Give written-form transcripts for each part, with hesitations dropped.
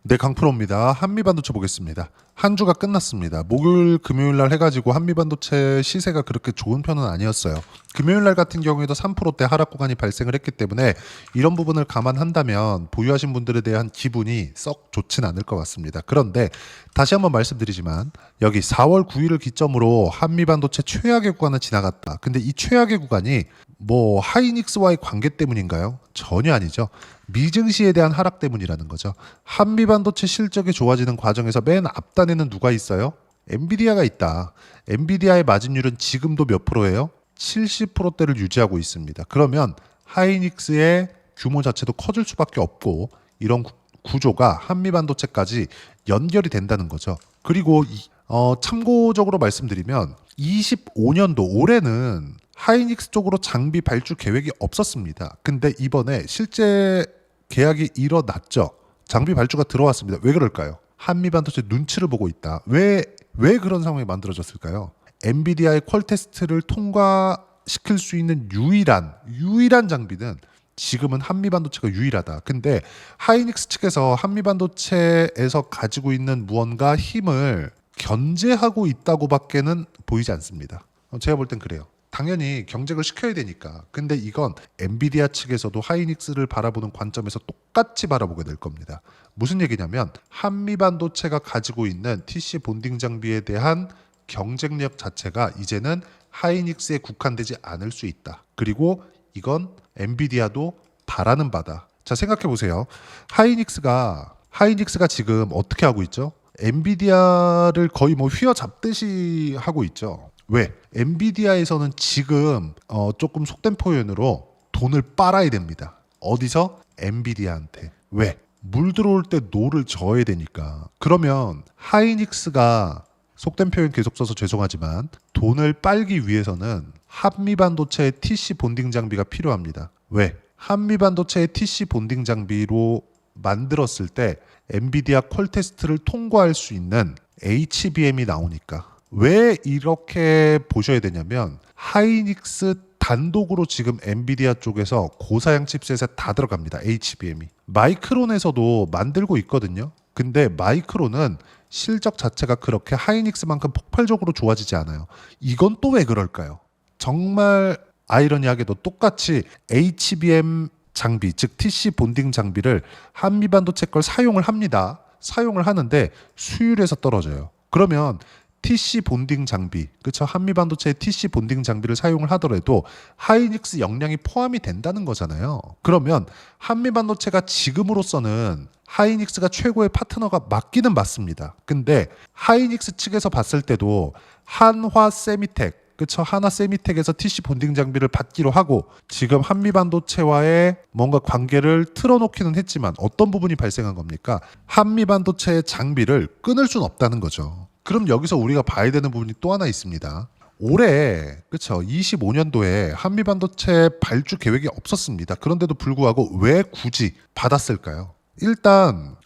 네, 강프로입니다. 한미반도체 보겠습니다. 한 주가 끝났습니다. 목요일, 금요일 날 해가지고 한미반도체 시세가 그렇게 좋은 편은 아니었어요. 금요일 날 같은 경우에도 3%대 하락 구간이 발생을 했기 때문에 이런 부분을 감안한다면 보유하신 분들에 대한 기분이 썩 좋진 않을 것 같습니다. 그런데 다시 한번 말씀드리지만 여기 4월 9일을 기점으로 한미반도체 최악의 구간을 지나갔다. 근데 이 최악의 구간이 뭐 하이닉스와의 관계 때문인가요? 전혀 아니죠. 미증시에 대한 하락 때문이라는 거죠. 한미반도체 실적이 좋아지는 과정에서 맨 앞단에는 누가 있어요? 엔비디아가 있다. 엔비디아의 마진율은 지금도 몇 프로예요? 70%대를 유지하고 있습니다. 그러면 하이닉스의 규모 자체도 커질 수밖에 없고 이런 구조가 한미반도체까지 연결이 된다는 거죠. 그리고 참고적으로 말씀드리면 25년도 올해는 하이닉스 쪽으로 장비 발주 계획이 없었습니다. 근데 이번에 실제 계약이 일어났죠. 장비 발주가 들어왔습니다. 왜 그럴까요? 한미반도체 눈치를 보고 있다. 왜 그런 상황이 만들어졌을까요? 엔비디아의 퀄 테스트를 통과시킬 수 있는 유일한 장비는 지금은 한미반도체가 유일하다. 근데 하이닉스 측에서 한미반도체에서 가지고 있는 무언가 힘을 견제하고 있다고밖에는 보이지 않습니다. 제가 볼 땐 그래요. 당연히 경쟁을 시켜야 되니까. 근데 이건 엔비디아 측에서도 하이닉스를 바라보는 관점에서 똑같이 바라보게 될 겁니다. 무슨 얘기냐면 한미반도체가 가지고 있는 TC 본딩 장비에 대한 경쟁력 자체가 이제는 하이닉스에 국한되지 않을 수 있다. 그리고 이건 엔비디아도 바라는 바다. 자, 생각해 보세요. 하이닉스가 지금 어떻게 하고 있죠? 엔비디아를 거의 뭐 휘어잡듯이 하고 있죠. 왜? 엔비디아에서는 지금 조금 속된 표현으로 돈을 빨아야 됩니다. 어디서? 엔비디아한테. 왜? 물 들어올 때 노를 저어야 되니까. 그러면 하이닉스가 속된 표현 계속 써서 죄송하지만 돈을 빨기 위해서는 한미반도체의 TC 본딩 장비가 필요합니다. 왜? 한미반도체의 TC 본딩 장비로 만들었을 때 엔비디아 퀄 테스트를 통과할 수 있는 HBM이 나오니까. 왜 이렇게 보셔야 되냐면 하이닉스 단독으로 지금 엔비디아 쪽에서 고사양 칩셋에 다 들어갑니다. HBM이. 마이크론에서도 만들고 있거든요. 근데 마이크론은 실적 자체가 그렇게 하이닉스만큼 폭발적으로 좋아지지 않아요. 이건 또 왜 그럴까요? 정말 아이러니하게도 똑같이 HBM 장비, 즉 TC 본딩 장비를 한미반도체 걸 사용을 합니다. 사용을 하는데 수율에서 떨어져요. 그러면 TC 본딩 장비, 그렇죠? 한미반도체의 TC 본딩 장비를 사용을 하더라도 하이닉스 역량이 포함이 된다는 거잖아요. 그러면 한미반도체가 지금으로서는 하이닉스가 최고의 파트너가 맞기는 맞습니다. 근데 하이닉스 측에서 봤을 때도 한화 세미텍, 그쵸? 하나 세미텍에서 TC 본딩 장비를 받기로 하고 지금 한미반도체와의 뭔가 관계를 틀어놓기는 했지만 어떤 부분이 발생한 겁니까? 한미반도체의 장비를 끊을 수는 없다는 거죠. 그럼 여기서 우리가 봐야 되는 부분이 또 하나 있습니다. 올해 그쵸 25년도에 한미반도체 발주 계획이 없었습니다. 그런데도 불구하고 왜 굳이 받았을까요? 일단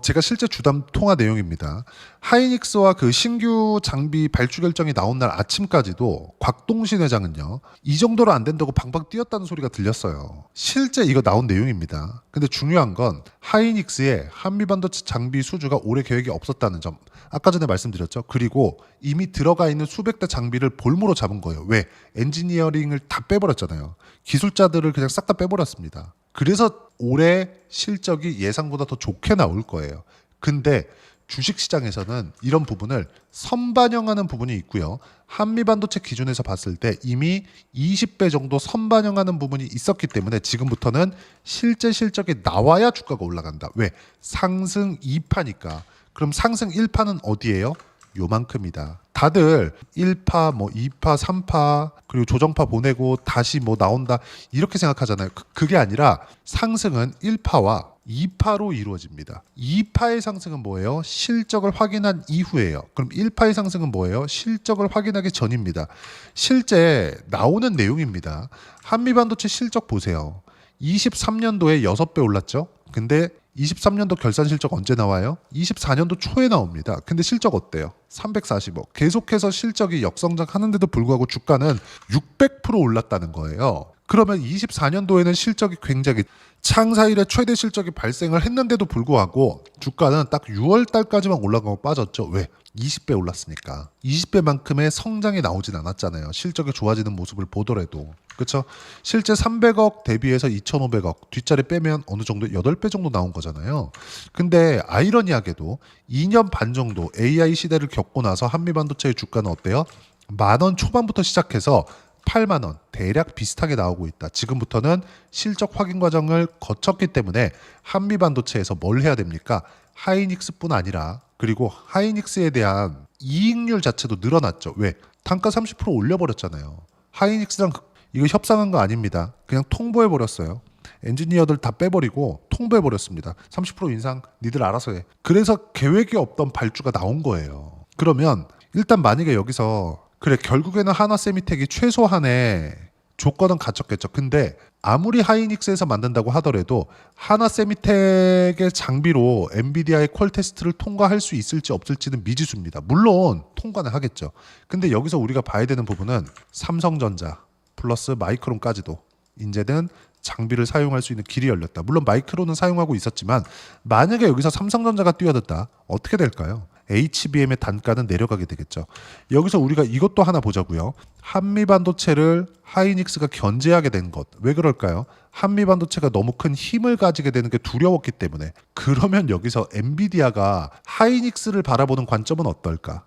제가 실제 주담 통화 내용입니다. 하이닉스와 그 신규 장비 발주 결정이 나온 날 아침까지도 곽동신 회장은요 이 정도로 안 된다고 방방 뛰었다는 소리가 들렸어요. 실제 이거 나온 내용입니다. 근데 중요한 건 하이닉스의 한미반도체 장비 수주가 올해 계획이 없었다는 점 아까 전에 말씀드렸죠. 그리고 이미 들어가 있는 수백 대 장비를 볼모로 잡은 거예요. 왜? 엔지니어링을 다 빼버렸잖아요. 기술자들을 그냥 싹 다 빼버렸습니다. 그래서 올해 실적이 예상보다 더 좋게 나올 거예요. 근데 주식시장에서는 이런 부분을 선반영하는 부분이 있고요. 한미반도체 기준에서 봤을 때 이미 20배 정도 선반영하는 부분이 있었기 때문에 지금부터는 실제 실적이 나와야 주가가 올라간다. 왜? 상승 2파니까. 그럼 상승 1파는 어디예요? 요만큼이다. 다들 1파, 뭐 2파, 3파, 그리고 조정파 보내고 다시 뭐 나온다 이렇게 생각하잖아요. 그게 아니라 상승은 1파와 2파로 이루어집니다. 2파의 상승은 뭐예요? 실적을 확인한 이후예요. 그럼 1파의 상승은 뭐예요? 실적을 확인하기 전입니다. 실제 나오는 내용입니다. 한미반도체 실적 보세요. 23년도에 6배 올랐죠? 근데 23년도 결산 실적 언제 나와요? 24년도 초에 나옵니다. 근데 실적 어때요? 340억. 계속해서 실적이 역성장하는데도 불구하고 주가는 600% 올랐다는 거예요. 그러면 24년도에는 실적이 굉장히 창사 이래 최대 실적이 발생을 했는데도 불구하고 주가는 딱 6월 달까지만 올라가고 빠졌죠. 왜? 20배 올랐으니까. 20배만큼의 성장이 나오진 않았잖아요. 실적이 좋아지는 모습을 보더라도. 그렇죠? 실제 300억 대비해서 2,500억 뒷자리 빼면 어느 정도 8배 정도 나온 거잖아요. 근데 아이러니하게도 2년 반 정도 AI 시대를 겪고 나서 한미반도체의 주가는 어때요? 10,000원 초반부터 시작해서 8만 원 대략 비슷하게 나오고 있다. 지금부터는 실적 확인 과정을 거쳤기 때문에 한미반도체에서 뭘 해야 됩니까? 하이닉스뿐 아니라 그리고 하이닉스에 대한 이익률 자체도 늘어났죠. 왜? 단가 30% 올려버렸잖아요. 하이닉스랑 이거 협상한 거 아닙니다. 그냥 통보해버렸어요. 엔지니어들 다 빼버리고 통보해버렸습니다. 30% 인상 니들 알아서 해. 그래서 계획이 없던 발주가 나온 거예요. 그러면 일단 만약에 여기서 그래 결국에는 하나세미텍이 최소한의 조건은 갖췄겠죠. 근데 아무리 하이닉스에서 만든다고 하더라도 하나세미텍의 장비로 엔비디아의 퀄 테스트를 통과할 수 있을지 없을지는 미지수입니다. 물론 통과는 하겠죠. 근데 여기서 우리가 봐야 되는 부분은 삼성전자 플러스 마이크론까지도 이제는 장비를 사용할 수 있는 길이 열렸다. 물론 마이크론은 사용하고 있었지만 만약에 여기서 삼성전자가 뛰어든다. 어떻게 될까요? HBM의 단가는 내려가게 되겠죠. 여기서 우리가 이것도 하나 보자고요. 한미반도체를 하이닉스가 견제하게 된 것. 왜 그럴까요? 한미반도체가 너무 큰 힘을 가지게 되는 게 두려웠기 때문에. 그러면 여기서 엔비디아가 하이닉스를 바라보는 관점은 어떨까?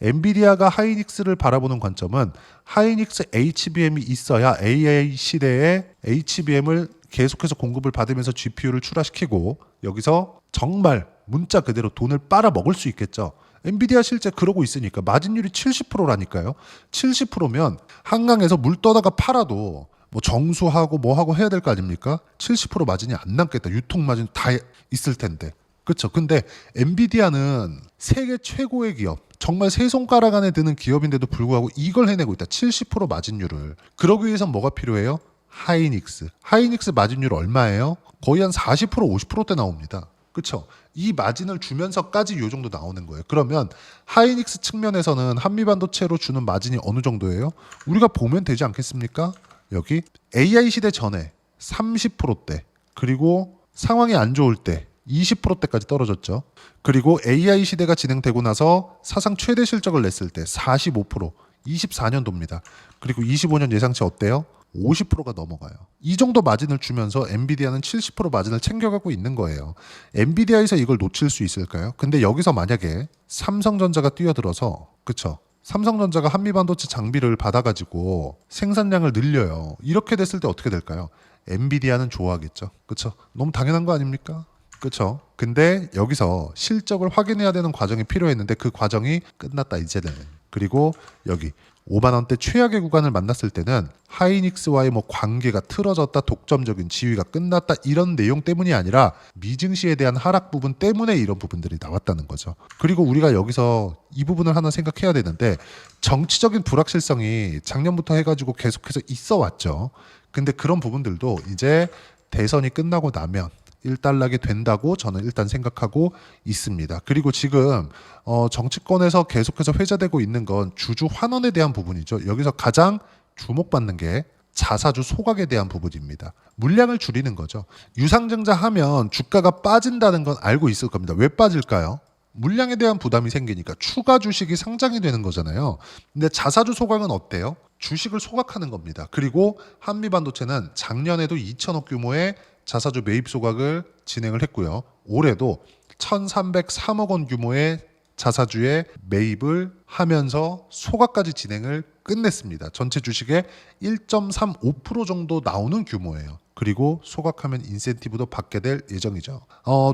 엔비디아가 하이닉스를 바라보는 관점은 하이닉스 HBM이 있어야 AI 시대에 HBM을 계속해서 공급을 받으면서 GPU를 출하시키고 여기서 정말 문자 그대로 돈을 빨아먹을 수 있겠죠. 엔비디아 실제 그러고 있으니까 마진율이 70%라니까요. 70%면 한강에서 물 떠다가 팔아도 뭐 정수하고 뭐하고 해야 될 거 아닙니까? 70% 마진이 안 남겠다. 유통 마진 다 있을 텐데. 그렇죠. 근데 엔비디아는 세계 최고의 기업, 정말 세 손가락 안에 드는 기업인데도 불구하고 이걸 해내고 있다. 70% 마진율을. 그러기 위해선 뭐가 필요해요? 하이닉스. 하이닉스 마진율 얼마예요? 거의 한 40% 50%대 나옵니다. 그렇죠. 이 마진을 주면서까지 이 정도 나오는 거예요. 그러면 하이닉스 측면에서는 한미반도체로 주는 마진이 어느 정도예요? 우리가 보면 되지 않겠습니까? 여기 AI 시대 전에 30%대 그리고 상황이 안 좋을 때 20%대까지 떨어졌죠. 그리고 AI 시대가 진행되고 나서 사상 최대 실적을 냈을 때 45%, 24년도입니다. 그리고 25년 예상치 어때요? 50%가 넘어가요. 이 정도 마진을 주면서 엔비디아는 70% 마진을 챙겨가고 있는 거예요. 엔비디아에서 이걸 놓칠 수 있을까요? 근데 여기서 만약에 삼성전자가 뛰어들어서 그쵸? 삼성전자가 한미반도체 장비를 받아가지고 생산량을 늘려요. 이렇게 됐을 때 어떻게 될까요? 엔비디아는 좋아하겠죠. 그쵸? 너무 당연한 거 아닙니까? 그렇죠. 근데 여기서 실적을 확인해야 되는 과정이 필요했는데 그 과정이 끝났다 이제는. 그리고 여기 5만 원대 최악의 구간을 만났을 때는 하이닉스와의 뭐 관계가 틀어졌다, 독점적인 지위가 끝났다 이런 내용 때문이 아니라 미증시에 대한 하락 부분 때문에 이런 부분들이 나왔다는 거죠. 그리고 우리가 여기서 이 부분을 하나 생각해야 되는데 정치적인 불확실성이 작년부터 해가지고 계속해서 있어 왔죠. 근데 그런 부분들도 이제 대선이 끝나고 나면 일단락이 된다고 저는 일단 생각하고 있습니다. 그리고 지금 정치권에서 계속해서 회자되고 있는 건 주주 환원에 대한 부분이죠. 여기서 가장 주목받는 게 자사주 소각에 대한 부분입니다. 물량을 줄이는 거죠. 유상증자 하면 주가가 빠진다는 건 알고 있을 겁니다. 왜 빠질까요? 물량에 대한 부담이 생기니까 추가 주식이 상장이 되는 거잖아요. 근데 자사주 소각은 어때요? 주식을 소각하는 겁니다. 그리고 한미반도체는 작년에도 2천억 규모의 자사주 매입 소각을 진행을 했고요. 올해도 1,303억 원 규모의 자사주의 매입을 하면서 소각까지 진행을 끝냈습니다. 전체 주식의 1.35% 정도 나오는 규모예요. 그리고 소각하면 인센티브도 받게 될 예정이죠.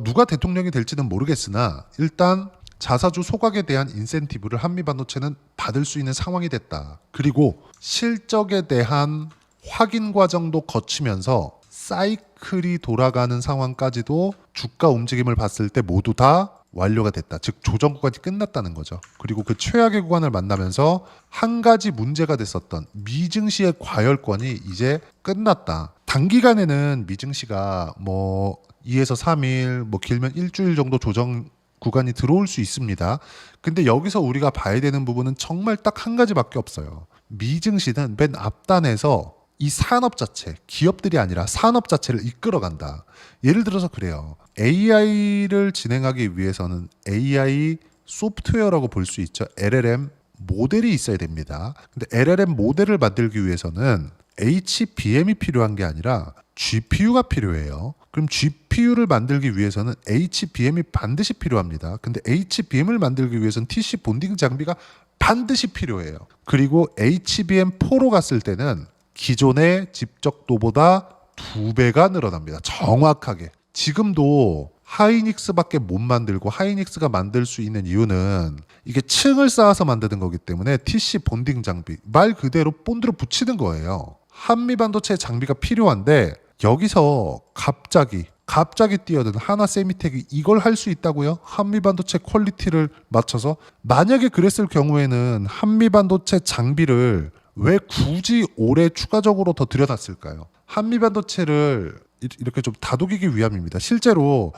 누가 대통령이 될지는 모르겠으나 일단 자사주 소각에 대한 인센티브를 한미반도체는 받을 수 있는 상황이 됐다. 그리고 실적에 대한 확인 과정도 거치면서 사이클이 돌아가는 상황까지도 주가 움직임을 봤을 때 모두 다 완료가 됐다. 즉 조정 구간이 끝났다는 거죠. 그리고 그 최악의 구간을 만나면서 한 가지 문제가 됐었던 미증시의 과열권이 이제 끝났다. 단기간에는 미증시가 뭐 2에서 3일, 뭐 길면 일주일 정도 조정 구간이 들어올 수 있습니다. 근데 여기서 우리가 봐야 되는 부분은 정말 딱 한 가지밖에 없어요. 미증시는 맨 앞단에서 이 산업 자체, 기업들이 아니라 산업 자체를 이끌어간다. 예를 들어서 그래요. AI를 진행하기 위해서는 AI 소프트웨어라고 볼 수 있죠. LLM 모델이 있어야 됩니다. 근데 LLM 모델을 만들기 위해서는 HBM이 필요한 게 아니라 GPU가 필요해요. 그럼 GPU를 만들기 위해서는 HBM이 반드시 필요합니다. 근데 HBM을 만들기 위해서는 TC 본딩 장비가 반드시 필요해요. 그리고 HBM4로 갔을 때는 기존의 집적도보다 2배가 늘어납니다. 정확하게. 지금도 하이닉스밖에 못 만들고 하이닉스가 만들 수 있는 이유는 이게 층을 쌓아서 만드는 거기 때문에 TC 본딩 장비 말 그대로 본드로 붙이는 거예요. 한미 반도체 장비가 필요한데 여기서 갑자기 뛰어든 하나 세미텍이 이걸 할 수 있다고요? 한미 반도체 퀄리티를 맞춰서 만약에 그랬을 경우에는 한미 반도체 장비를 왜 굳이 올해 추가적으로 더 들여놨을까요? 한미 반도체를 이렇게 좀 다독이기 위함입니다. 실제로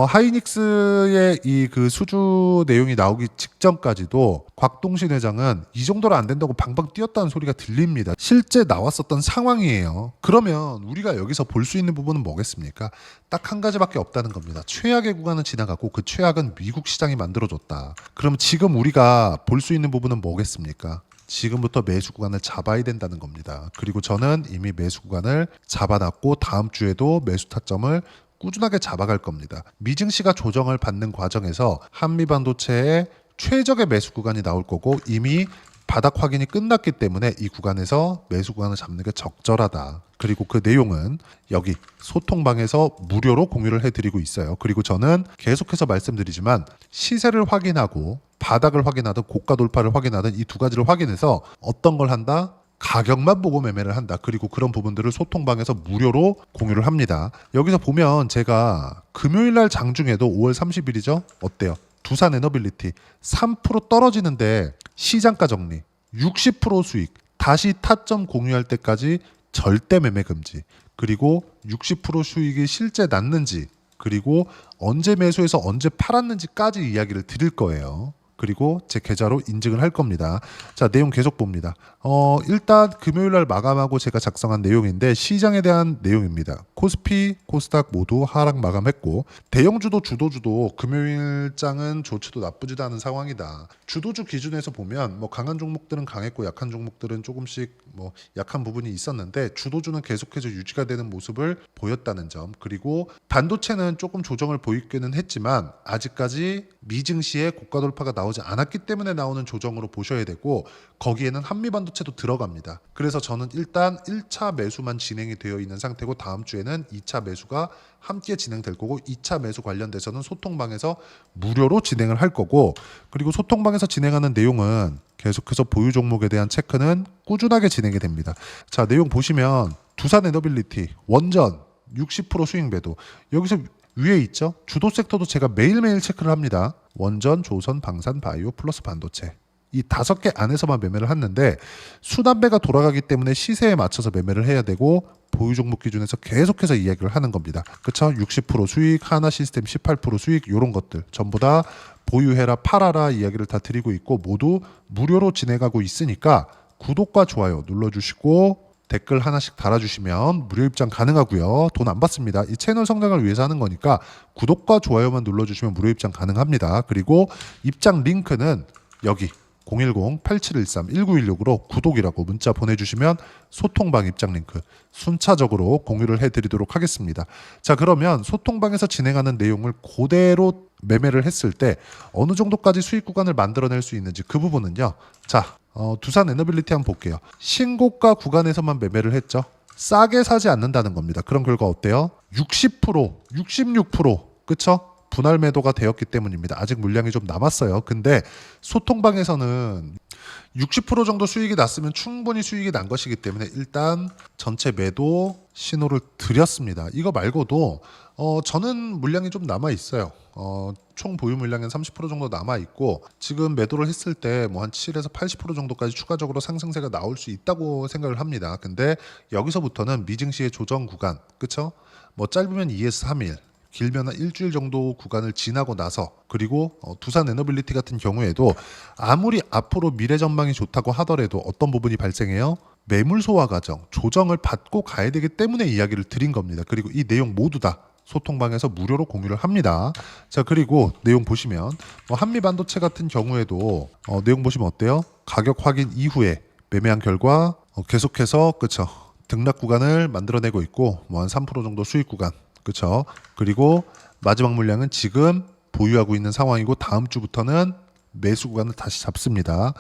하이닉스의 이 그 수주 내용이 나오기 직전까지도 곽동신 회장은 이 정도로 안 된다고 방방 뛰었다는 소리가 들립니다. 실제 나왔었던 상황이에요. 그러면 우리가 여기서 볼 수 있는 부분은 뭐겠습니까? 딱 한 가지밖에 없다는 겁니다. 최악의 구간은 지나갔고 그 최악은 미국 시장이 만들어줬다. 그럼 지금 우리가 볼 수 있는 부분은 뭐겠습니까? 지금부터 매수 구간을 잡아야 된다는 겁니다. 그리고 저는 이미 매수 구간을 잡아놨고 다음 주에도 매수 타점을 꾸준하게 잡아갈 겁니다. 미증시가 조정을 받는 과정에서 한미 반도체의 최적의 매수 구간이 나올 거고 이미 바닥 확인이 끝났기 때문에 이 구간에서 매수 구간을 잡는 게 적절하다. 그리고 그 내용은 여기 소통방에서 무료로 공유를 해드리고 있어요. 그리고 저는 계속해서 말씀드리지만 시세를 확인하고 바닥을 확인하든 고가 돌파를 확인하든 이 두 가지를 확인해서 어떤 걸 한다? 가격만 보고 매매를 한다. 그리고 그런 부분들을 소통방에서 무료로 공유를 합니다. 여기서 보면 제가 금요일날 장중에도 5월 30일이죠? 어때요? 두산 에너빌리티 3% 떨어지는데 시장가 정리 60% 수익 다시 타점 공유할 때까지 절대 매매 금지 그리고 60% 수익이 실제 났는지 그리고 언제 매수해서 언제 팔았는지까지 이야기를 드릴 거예요. 그리고 제 계좌로 인증을 할 겁니다. 자, 내용 계속 봅니다. 일단 금요일 날 마감하고 제가 작성한 내용인데 시장에 대한 내용입니다. 코스피, 코스닥 모두 하락 마감했고 대형주도 주도주도 금요일장은 좋지도 나쁘지도 않은 상황이다. 주도주 기준에서 보면 뭐 강한 종목들은 강했고 약한 종목들은 조금씩 뭐 약한 부분이 있었는데 주도주는 계속해서 유지가 되는 모습을 보였다는 점 그리고 반도체는 조금 조정을 보이기는 했지만 아직까지 미증시의 고가 돌파가 나오지 않았기 때문에 나오는 조정으로 보셔야 되고 거기에는 한미 반도체도 들어갑니다. 그래서 저는 일단 1차 매수만 진행이 되어 있는 상태고 다음 주에는 2차 매수가 함께 진행될 거고 2차 매수 관련돼서는 소통방에서 무료로 진행을 할 거고 그리고 소통방에서 진행하는 내용은 계속해서 보유 종목에 대한 체크는 꾸준하게 진행이 됩니다. 자, 내용 보시면 두산 에너빌리티 원전 60% 수익 매도 여기서 위에 있죠. 주도 섹터도 제가 매일매일 체크를 합니다. 원전, 조선, 방산, 바이오 플러스 반도체 이 5개 안에서만 매매를 하는데 수단배가 돌아가기 때문에 시세에 맞춰서 매매를 해야 되고 보유 종목 기준에서 계속해서 이야기를 하는 겁니다. 그쵸? 60% 수익, 하나 시스템 18% 수익 이런 것들 전부 다 보유해라 팔아라 이야기를 다 드리고 있고 모두 무료로 진행하고 있으니까 구독과 좋아요 눌러주시고 댓글 하나씩 달아주시면 무료 입장 가능하고요. 돈 안 받습니다. 이 채널 성장을 위해서 하는 거니까 구독과 좋아요만 눌러주시면 무료 입장 가능합니다. 그리고 입장 링크는 여기 010-8713-1916으로 구독이라고 문자 보내주시면 소통방 입장 링크 순차적으로 공유를 해드리도록 하겠습니다. 자, 그러면 소통방에서 진행하는 내용을 그대로 매매를 했을 때 어느 정도까지 수익 구간을 만들어낼 수 있는지 그 부분은요. 자, 두산 에너빌리티 한번 볼게요. 신고가 구간에서만 매매를 했죠. 싸게 사지 않는다는 겁니다. 그런 결과 어때요? 60%, 66% 그쵸? 분할 매도가 되었기 때문입니다. 아직 물량이 좀 남았어요. 근데 소통방에서는 60% 정도 수익이 났으면 충분히 수익이 난 것이기 때문에 일단 전체 매도 신호를 드렸습니다. 이거 말고도 저는 물량이 좀 남아 있어요. 총 보유 물량은 30% 정도 남아 있고 지금 매도를 했을 때 뭐 한 7에서 80% 정도까지 추가적으로 상승세가 나올 수 있다고 생각을 합니다. 근데 여기서부터는 미증시의 조정 구간, 그쵸? 뭐 짧으면 2에서 3일, 길면 일주일 정도 구간을 지나고 나서 그리고 두산 에너빌리티 같은 경우에도 아무리 앞으로 미래 전망이 좋다고 하더라도 어떤 부분이 발생해요? 매물 소화 과정, 조정을 받고 가야 되기 때문에 이야기를 드린 겁니다. 그리고 이 내용 모두 다 소통방에서 무료로 공유를 합니다. 자, 그리고 내용 보시면 한미반도체 같은 경우에도 내용 보시면 어때요? 가격 확인 이후에 매매한 결과 계속해서 그쵸 등락 구간을 만들어내고 있고 한 3% 정도 수익 구간 그쵸. 그리고 마지막 물량은 지금 보유하고 있는 상황이고 다음 주부터는 매수 구간을 다시 잡습니다.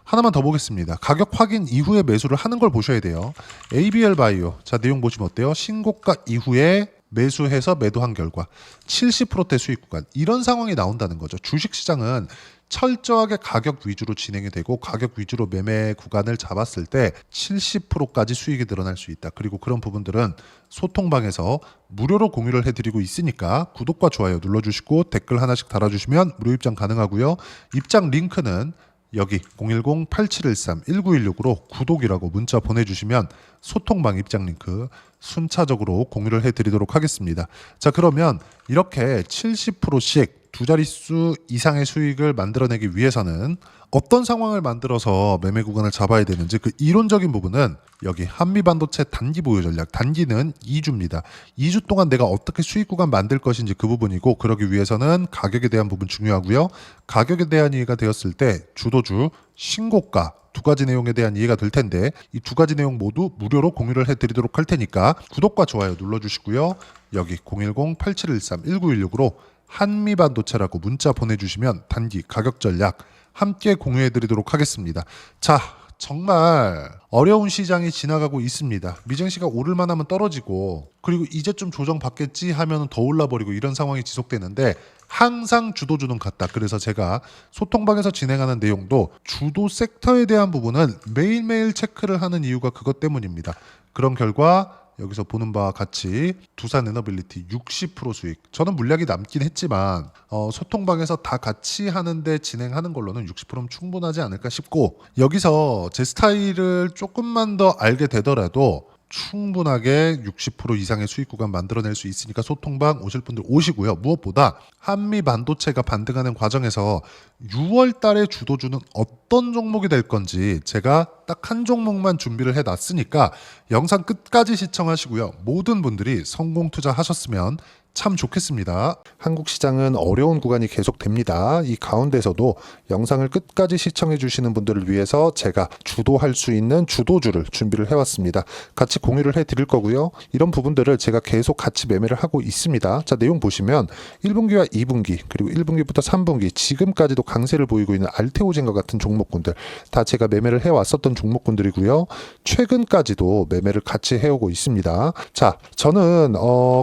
하나만 더 보겠습니다. 가격 확인 이후에 매수를 하는 걸 보셔야 돼요. ABL 바이오. 자, 내용 보시면 어때요? 신고가 이후에 매수해서 매도한 결과 70%대 수익 구간. 이런 상황이 나온다는 거죠. 주식시장은 철저하게 가격 위주로 진행이 되고 가격 위주로 매매 구간을 잡았을 때 70%까지 수익이 늘어날 수 있다. 그리고 그런 부분들은 소통방에서 무료로 공유를 해드리고 있으니까 구독과 좋아요 눌러주시고 댓글 하나씩 달아주시면 무료 입장 가능하고요. 입장 링크는 여기 010-8713-1916으로 구독이라고 문자 보내주시면 소통방 입장 링크 순차적으로 공유를 해드리도록 하겠습니다. 자, 그러면 이렇게 70%씩 두 자릿수 이상의 수익을 만들어내기 위해서는 어떤 상황을 만들어서 매매 구간을 잡아야 되는지 그 이론적인 부분은 여기 한미반도체 단기 보유 전략, 단기는 2주입니다. 2주 동안 내가 어떻게 수익 구간 만들 것인지 그 부분이고, 그러기 위해서는 가격에 대한 부분 중요하고요. 가격에 대한 이해가 되었을 때 주도주, 신고가 두 가지 내용에 대한 이해가 될 텐데 이 두 가지 내용 모두 무료로 공유를 해드리도록 할 테니까 구독과 좋아요 눌러주시고요. 여기 010-8713-1916으로 한미반도체라고 문자 보내주시면 단기 가격 전략 함께 공유해드리도록 하겠습니다. 자, 정말 어려운 시장이 지나가고 있습니다. 미증시가 오를만 하면 떨어지고, 그리고 이제 좀 조정받겠지 하면 더 올라버리고, 이런 상황이 지속되는데 항상 주도주는 같다. 그래서 제가 소통방에서 진행하는 내용도 주도 섹터에 대한 부분은 매일매일 체크를 하는 이유가 그것 때문입니다. 그런 결과 여기서 보는 바와 같이 두산에너빌리티 60% 수익. 저는 물량이 남긴 했지만 소통방에서 다 같이 하는데 진행하는 걸로는 60%면 충분하지 않을까 싶고, 여기서 제 스타일을 조금만 더 알게 되더라도 충분하게 60% 이상의 수익 구간 만들어낼 수 있으니까 소통방 오실 분들 오시고요. 무엇보다 한미 반도체가 반등하는 과정에서 6월 달에 주도주는 어떤 종목이 될 건지 제가 딱 한 종목만 준비를 해놨으니까 영상 끝까지 시청하시고요. 모든 분들이 성공 투자하셨으면 참 좋겠습니다. 한국 시장은 어려운 구간이 계속됩니다. 이 가운데서도 영상을 끝까지 시청해 주시는 분들을 위해서 제가 주도할 수 있는 주도주를 준비를 해왔습니다. 같이 공유를 해드릴 거고요. 이런 부분들을 제가 계속 같이 매매를 하고 있습니다. 자, 내용 보시면 1분기와 2분기 그리고 1분기부터 3분기 지금까지도 강세를 보이고 있는 알테오젠과 같은 종목군들 다 제가 매매를 해왔었던 종목군들이고요. 최근까지도 매매를 같이 해오고 있습니다. 자, 저는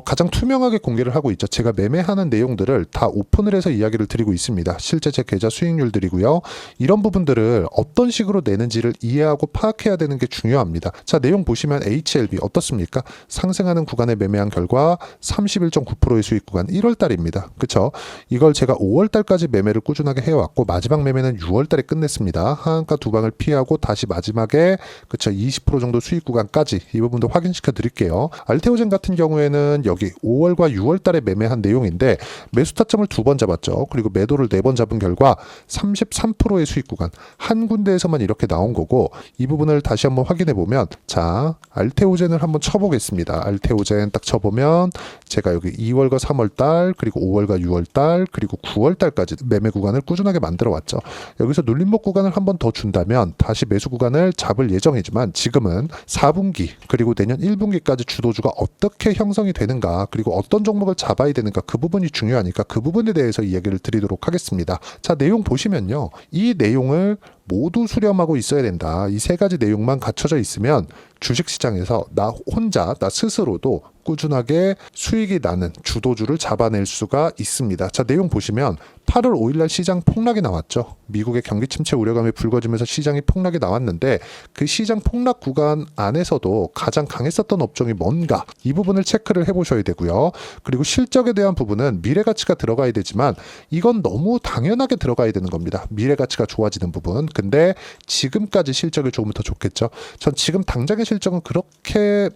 가장 투명하게 공개를 하고 있죠. 제가 매매하는 내용들을 다 오픈을 해서 이야기를 드리고 있습니다. 실제 제 계좌 수익률들이고요. 이런 부분들을 어떤 식으로 내는지를 이해하고 파악해야 되는 게 중요합니다. 자, 내용 보시면 HLB 어떻습니까? 상승하는 구간에 매매한 결과 31.9%의 수익 구간 1월 달입니다. 그쵸? 이걸 제가 5월 달까지 매매를 꾸준하게 해왔고 마지막 매매는 6월 달에 끝냈습니다. 하한가 두 방을 피하고 다시 마지막에 그쵸 20% 정도 수익 구간까지 이 부분도 확인시켜 드릴게요. 알테오젠 같은 경우에는 여기 5월과 6월 달에 매매한 내용인데 매수 타점을 2번 잡았죠. 그리고 매도를 4번 잡은 결과 33%의 수익 구간 한 군데에서만 이렇게 나온 거고, 이 부분을 다시 한번 확인해 보면 자, 알테오젠을 한번 쳐보겠습니다. 알테오젠 딱 쳐보면 제가 여기 2월과 3월 달 그리고 5월과 6월 달 그리고 9월 달까지 매매 구간을 꾸준하게 만들어 왔죠. 여기서 눌림목 구간을 한번 더 준다면 다시 매수 구간을 잡을 예정이지만 지금은 4분기 그리고 내년 1분기까지 주도주가 어떻게 형성이 되는가, 그리고 어떤 종목을 잡아야 되는가, 그 부분이 중요하니까 그 부분에 대해서 이야기를 드리도록 하겠습니다. 자, 내용 보시면요. 이 내용을 모두 수렴하고 있어야 된다. 이 세 가지 내용만 갖춰져 있으면 주식시장에서 나 혼자, 나 스스로도 꾸준하게 수익이 나는 주도주를 잡아낼 수가 있습니다. 자, 내용 보시면 8월 5일날 시장 폭락이 나왔죠. 미국의 경기 침체 우려감이 불거지면서 시장이 폭락이 나왔는데 그 시장 폭락 구간 안에서도 가장 강했었던 업종이 뭔가, 이 부분을 체크를 해보셔야 되고요. 그리고 실적에 대한 부분은 미래가치가 들어가야 되지만 이건 너무 당연하게 들어가야 되는 겁니다. 미래가치가 좋아지는 부분. 근데 지금까지 실적이 조금 더 좋겠죠. 전 지금 당장의 실적은 그렇게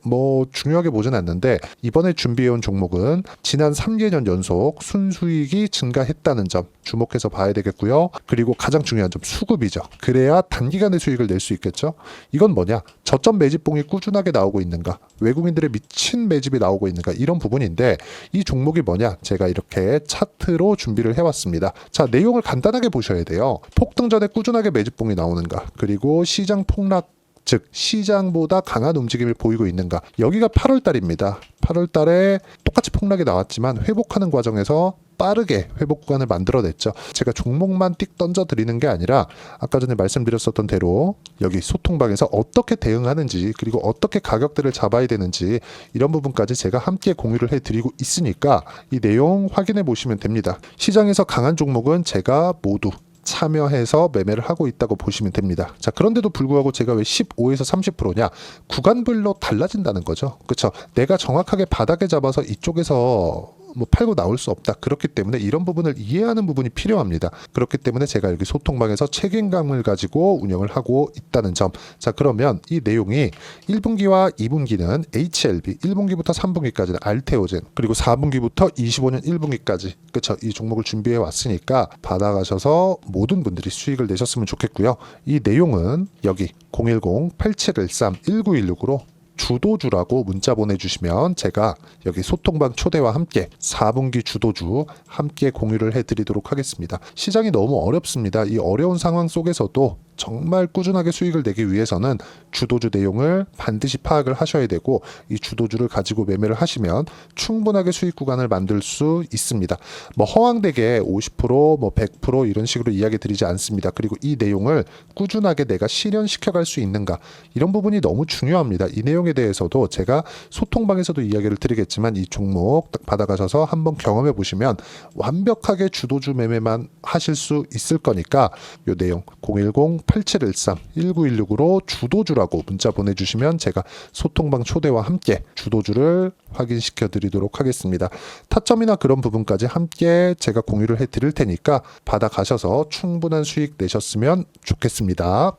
중요하게 보진 않는데 이번에 준비해온 종목은 지난 3개년 연속 순수익이 증가했다는 점, 주목해서 봐야 되겠고요. 그리고 가장 중요한 점 수급이죠. 그래야 단기간에 수익을 낼 수 있겠죠. 이건 뭐냐? 저점 매집봉이 꾸준하게 나오고 있는가? 외국인들의 미친 매집이 나오고 있는가? 이런 부분인데 이 종목이 뭐냐? 제가 이렇게 차트로 준비를 해왔습니다. 자, 내용을 간단하게 보셔야 돼요. 폭등 전에 꾸준하게 매집봉이 나오는가? 그리고 시장 폭락 즉 시장보다 강한 움직임을 보이고 있는가. 여기가 8월 달입니다. 8월 달에 똑같이 폭락이 나왔지만 회복하는 과정에서 빠르게 회복 구간을 만들어냈죠. 제가 종목만 띡 던져 드리는 게 아니라 아까 전에 말씀드렸었던 대로 여기 소통방에서 어떻게 대응하는지 그리고 어떻게 가격대를 잡아야 되는지 이런 부분까지 제가 함께 공유를 해드리고 있으니까 이 내용 확인해 보시면 됩니다. 시장에서 강한 종목은 제가 모두 참여해서 매매를 하고 있다고 보시면 됩니다. 자, 그런데도 불구하고 제가 왜 15에서 30%냐? 구간별로 달라진다는 거죠. 그렇죠? 내가 정확하게 바닥에 잡아서 이쪽에서 뭐 팔고 나올 수 없다. 그렇기 때문에 이런 부분을 이해하는 부분이 필요합니다. 그렇기 때문에 제가 여기 소통방에서 책임감을 가지고 운영을 하고 있다는 점. 자, 그러면 이 내용이 1분기와 2분기는 HLB, 1분기부터 3분기까지는 알테오젠, 그리고 4분기부터 25년 1분기까지 그렇죠? 이 종목을 준비해 왔으니까 받아가셔서 모든 분들이 수익을 내셨으면 좋겠고요. 이 내용은 여기 010-8713-1916으로 주도주라고 문자 보내주시면 제가 여기 소통방 초대와 함께 4분기 주도주 함께 공유를 해드리도록 하겠습니다. 시장이 너무 어렵습니다. 이 어려운 상황 속에서도 정말 꾸준하게 수익을 내기 위해서는 주도주 내용을 반드시 파악을 하셔야 되고 이 주도주를 가지고 매매를 하시면 충분하게 수익 구간을 만들 수 있습니다. 뭐 허황되게 50%, 뭐 100% 이런 식으로 이야기 드리지 않습니다. 그리고 이 내용을 꾸준하게 내가 실현시켜 갈 수 있는가 이런 부분이 너무 중요합니다. 이 내용에 대해서도 제가 소통방에서도 이야기를 드리겠지만 이 종목 딱 받아가셔서 한번 경험해 보시면 완벽하게 주도주 매매만 하실 수 있을 거니까 이 내용 010-8713-1916으로 주도주라고 문자 보내주시면 제가 소통방 초대와 함께 주도주를 확인시켜 드리도록 하겠습니다. 타점이나 그런 부분까지 함께 제가 공유를 해 드릴 테니까 받아가셔서 충분한 수익 내셨으면 좋겠습니다.